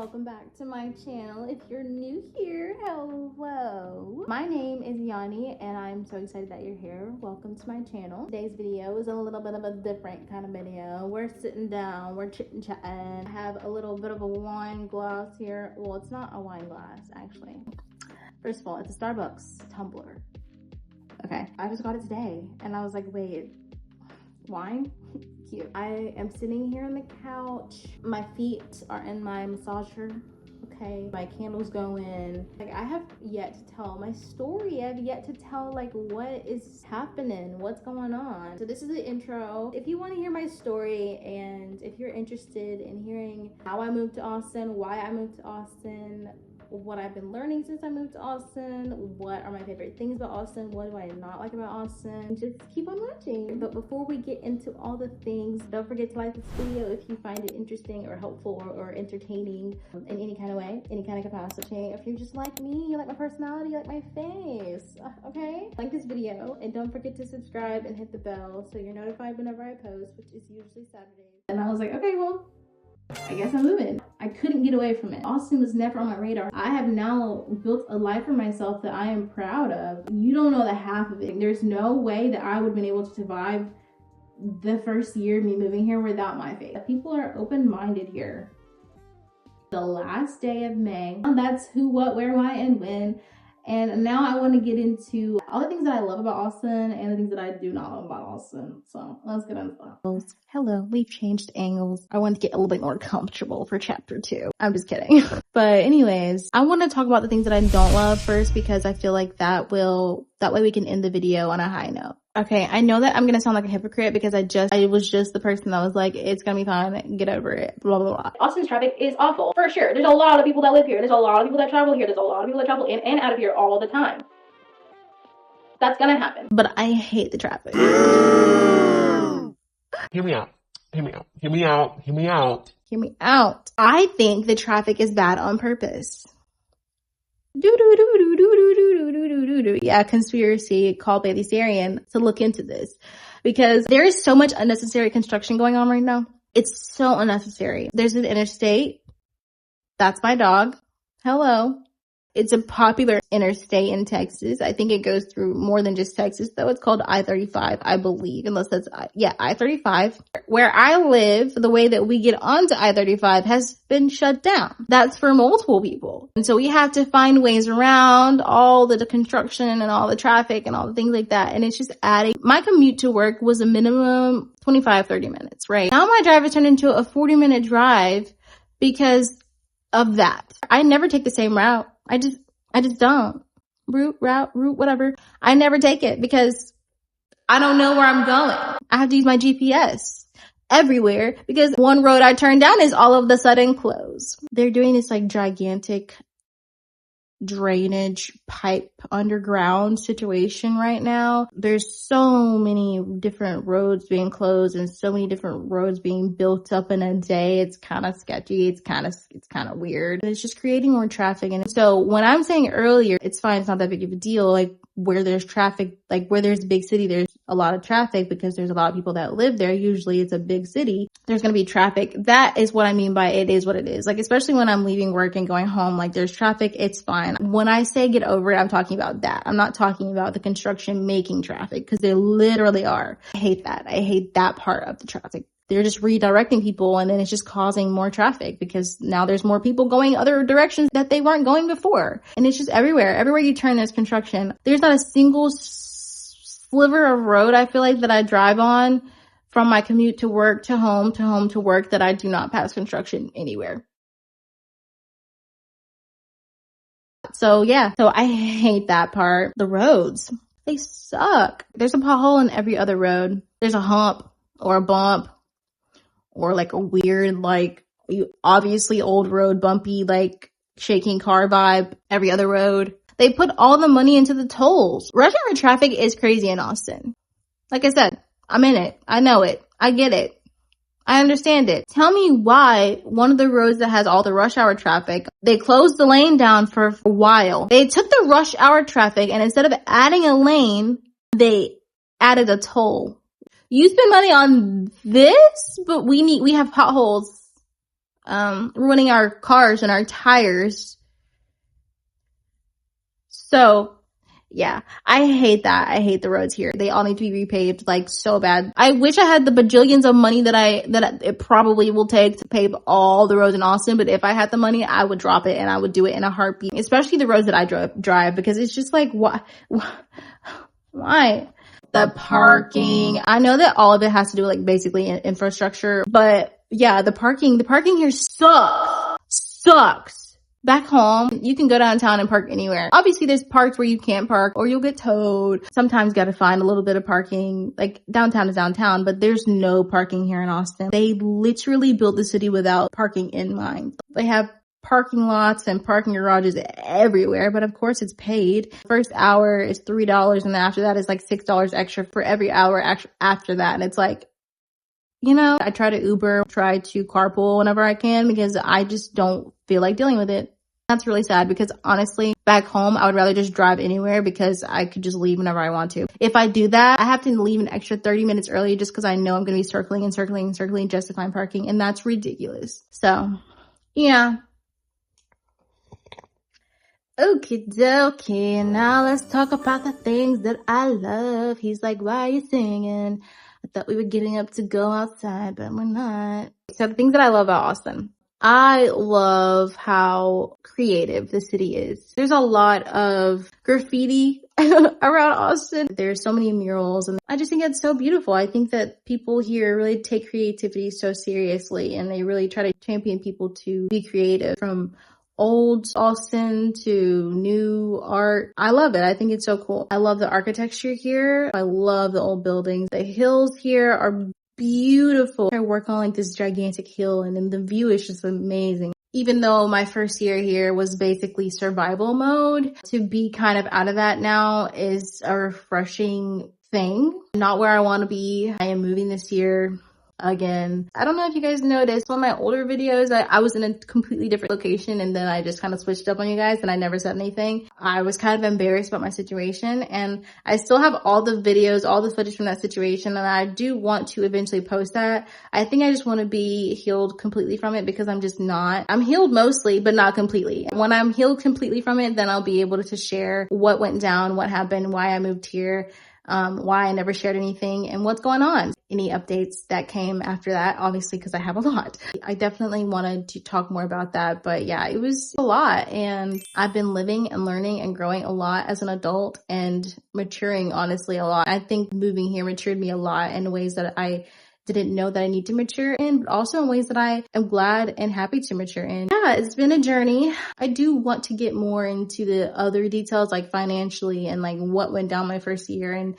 welcome back to my channel. If you're new here, hello. My name is Yani and I'm so excited that you're here. Welcome to my channel. Today's video is a little bit of a different kind of video. We're sitting down, we're chitting chatting. I have a little bit of a wine glass here. Well, it's not a wine glass actually. First of all, it's a Starbucks tumbler. Okay, I just got it today and I was like, wait, wine? Cute. I am sitting here on the couch. My feet are in my massager. Okay, my candles going. Like, I have yet to tell my story. I have yet to tell like what is happening, what's going on. So this is the intro. If you want to hear my story and if you're interested in hearing how I moved to Austin, why I moved to Austin, what I've been learning since I moved to Austin, what are my favorite things about Austin, what do I not like about Austin, just keep on watching. But before we get into all the things, don't forget to like this video if you find it interesting or helpful or entertaining in any kind of way, any kind of capacity. If you're just like me, you like my personality, you like my face, okay? Like this video and don't forget to subscribe and hit the bell so you're notified whenever I post, which is usually Saturdays. And I was like, okay, well, I guess I'm moving. I couldn't get away from it. Austin was never on my radar. I have now built a life for myself that I am proud of. You don't know the half of it. There's no way that I would have been able to survive the first year of me moving here without my faith. People are open-minded here. The last day of May. That's who, what, where, why, and when. And now I want to get into all the things that I love about Austin and the things that I do not love about Austin. So let's get into that. Hello, we've changed angles. I want to get a little bit more comfortable for chapter 2. I'm just kidding. But anyways, I want to talk about the things that I don't love first because I feel like that way we can end the video on a high note. Okay, I know that I'm gonna sound like a hypocrite because I was just the person that was like, it's gonna be fine, get over it, blah, blah, blah. Austin's traffic is awful, for sure. There's a lot of people that live here. There's a lot of people that travel here. There's a lot of people that travel in and out of here all the time. That's gonna happen. But I hate the traffic. Hear me out. Hear me out. Hear me out. Hear me out. Hear me out. I think the traffic is bad on purpose. Yeah, conspiracy, call Bailey Sarian to look into this because there is so much unnecessary construction going on right now. It's so unnecessary. There's an interstate. That's my dog. Hello. It's a popular interstate in Texas. I think it goes through more than just Texas, though. It's called I-35, I believe, unless that's, yeah, I-35. Where I live, the way that we get onto I-35 has been shut down. That's for multiple people. And so we have to find ways around all the construction and all the traffic and all the things like that. And it's just adding. My commute to work was a minimum 25, 30 minutes, right? Now my drive has turned into a 40-minute drive because of that. I never take the same route. I just don't. Route, whatever. I never take it because I don't know where I'm going. I have to use my GPS everywhere because one road I turn down is all of the sudden closed. They're doing this like gigantic drainage pipe underground situation right now. There's so many different roads being closed and so many different roads being built up in a day. It's kind of sketchy. It's kind of weird. It's just creating more traffic. And so when I'm saying earlier, it's fine. It's not that big of a deal. Like where there's traffic, like where there's a big city, there's a lot of traffic because there's a lot of people that live there. Usually it's a big city. There's going to be traffic. That is what I mean by it is what it is. Like, especially when I'm leaving work and going home, like there's traffic. It's fine. When I say get over it, I'm talking about that. I'm not talking about the construction making traffic because they literally are. I hate that. I hate that part of the traffic. They're just redirecting people and then it's just causing more traffic because now there's more people going other directions that they weren't going before. And it's just everywhere. Everywhere you turn, there's construction. There's not a single sliver of road I feel like that I drive on from my commute to work to home to work that I do not pass construction anywhere. So yeah, so I hate that part. The roads, they suck. There's a pothole in every other road. There's a hump or a bump or like a weird, like obviously old road, bumpy, like shaking car vibe every other road. They put all the money into the tolls. Rush hour traffic is crazy in Austin. Like I said, I'm in it. I know it. I get it. I understand it. Tell me why one of the roads that has all the rush hour traffic, they closed the lane down for a while. They took the rush hour traffic and instead of adding a lane, they added a toll. You spend money on this, but we have potholes ruining our cars and our tires. So yeah, I hate that. I hate the roads here. They all need to be repaved like so bad. I wish I had the bajillions of money that it probably will take to pave all the roads in Austin. But if I had the money, I would drop it and I would do it in a heartbeat, especially the roads that I drive, because it's just like, why? The parking. I know that all of it has to do with like basically infrastructure, but yeah, the parking here sucks. Back home, you can go downtown and park anywhere. Obviously, there's parks where you can't park or you'll get towed. Sometimes got to find a little bit of parking. Like downtown is downtown, but there's no parking here in Austin. They literally built the city without parking in mind. They have parking lots and parking garages everywhere, but of course it's paid. First hour is $3 and then after that is like $6 extra for every hour after that. And it's like, you know, I try to Uber, try to carpool whenever I can because I just don't feel like dealing with it. That's really sad because honestly, back home, I would rather just drive anywhere because I could just leave whenever I want to. If I do that, I have to leave an extra 30 minutes early just because I know I'm going to be circling just to find parking. And that's ridiculous. So, yeah. Okie dokie. Now let's talk about the things that I love. He's like, why are you singing? I thought we were getting up to go outside, but we're not. So the things that I love about Austin. I love how creative the city is. There's a lot of graffiti around Austin. There's so many murals and I just think it's so beautiful. I think that people here really take creativity so seriously and they really try to champion people to be creative from old Austin to new art. I love it. I think it's so cool. I love the architecture here. I love the old buildings. The hills here are beautiful. I work on like this gigantic hill and then the view is just amazing. Even though my first year here was basically survival mode, to be kind of out of that now is a refreshing thing. Not where I want to be. I am moving this year. Again, I don't know if you guys noticed on my older videos, I was in a completely different location and then I just kind of switched up on you guys and I never said anything. I was kind of embarrassed about my situation and I still have all the videos, all the footage from that situation and I do want to eventually post that. I think I just want to be healed completely from it because I'm just not. I'm healed mostly, but not completely. When I'm healed completely from it, then I'll be able to share what went down, what happened, why I moved here, why I never shared anything and what's going on. Any updates that came after that, obviously, because I have a lot. I definitely wanted to talk more about that, but yeah, it was a lot and I've been living and learning and growing a lot as an adult and maturing honestly a lot. I think moving here matured me a lot in ways that I didn't know that I need to mature in, but also in ways that I am glad and happy to mature in. Yeah, it's been a journey. I do want to get more into the other details like financially and like what went down my first year and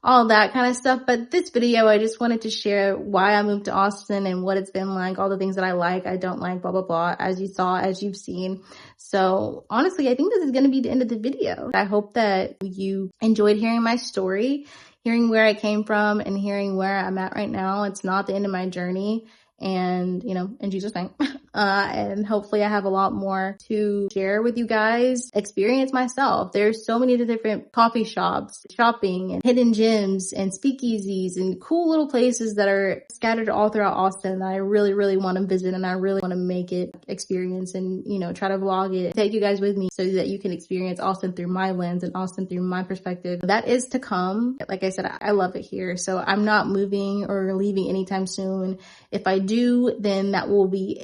all that kind of stuff. But this video, I just wanted to share why I moved to Austin and what it's been like, all the things that I like, I don't like, blah, blah, blah, as you saw, as you've seen. So honestly, I think this is going to be the end of the video. I hope that you enjoyed hearing my story, hearing where I came from and hearing where I'm at right now. It's not the end of my journey. And, you know, in Jesus' name. And hopefully I have a lot more to share with you guys, experience myself. There's so many different coffee shops, shopping and hidden gems and speakeasies and cool little places that are scattered all throughout Austin that I really, really want to visit and I really want to make it experience and, you know, try to vlog it, take you guys with me so that you can experience Austin through my lens and Austin through my perspective. That is to come. Like I said, I love it here. So I'm not moving or leaving anytime soon. If I do, then that will be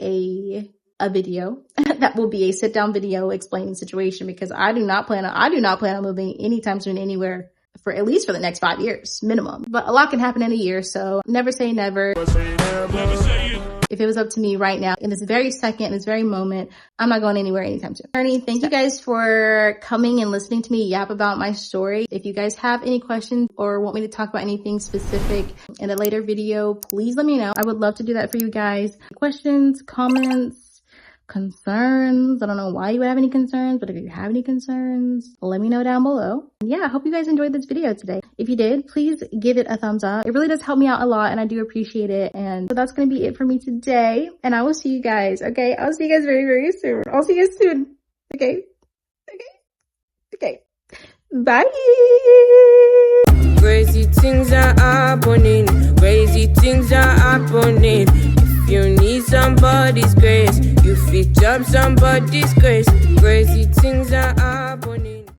a video that will be a sit down video explaining the situation because I do not plan on moving anytime soon anywhere for at least for the next 5 years minimum. But a lot can happen in a year, so never say never. If it was up to me right now, in this very second, this very moment, I'm not going anywhere anytime soon. Ernie, thank you guys for coming and listening to me yap about my story. If you guys have any questions or want me to talk about anything specific in a later video, please let me know. I would love to do that for you guys. Questions, comments, concerns. I don't know why you would have any concerns, but if you have any concerns, let me know down below. And yeah, I hope you guys enjoyed this video today. If you did, please give it a thumbs up. It really does help me out a lot and I do appreciate it. And so that's going to be it for me today. And I will see you guys. Okay. I'll see you guys very, very soon. I'll see you guys soon. Okay. Bye. Crazy things are happening. Crazy things are happening. If you need somebody's grace, somebody's crazy. Crazy things that happen.